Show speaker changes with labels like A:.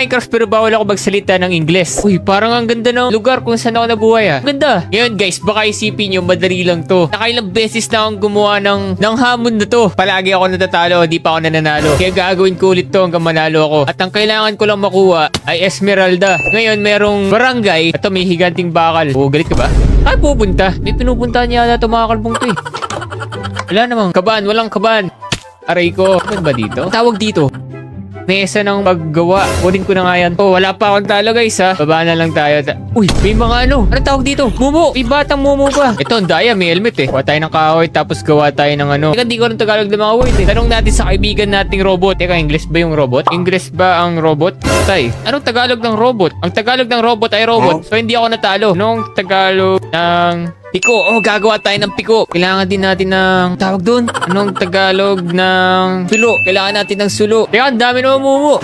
A: Minecraft pero bawal ako magsalita ng Ingles. Uy, parang ang ganda ng lugar kung saan ako nabuhay ah. Ganda. Ngayon guys, baka isipin nyo madali lang to. Nakailang beses na akong gumawa ng hamon na to. Palagi ako natatalo, di pa ako nananalo. Kaya gagawin ko ulit to hanggang manalo ako. At ang kailangan ko lang makuha ay Esmeralda. Ngayon merong barangay. Ito may higanting bakal. Oh, galit ka ba? Ay, pupunta. May pinupuntahan niya na ito mga kalbong to eh. Wala namang kaban, walang kaban. Aray ko. Ano ba dito? Tawag dito. Mesa ng paggawa. Kunin ko na nga yan. Oh, wala pa akong talo guys ha. Baba na lang tayo. Uy, may mga ano. Anong tawag dito? Mumu. May batang mumu pa. Ito, ang daya. May helmet eh. Kuha tayo ng kahoy tapos gawa tayo ng ano. Teka, di ko rin Tagalog ng mga word eh. Tanong natin sa kaibigan nating robot. Teka, English ba yung robot? English ba ang robot? Tay. Anong Tagalog ng robot? Ang Tagalog ng robot ay robot. So, hindi ako natalo. Anong Tagalog ng piko? Oh, gagawa tayo ng piko. Kailangan din natin ng tawag doon. Anong Tagalog ng sulo? Kailangan natin ng sulo. Teka, ang dami na umumu.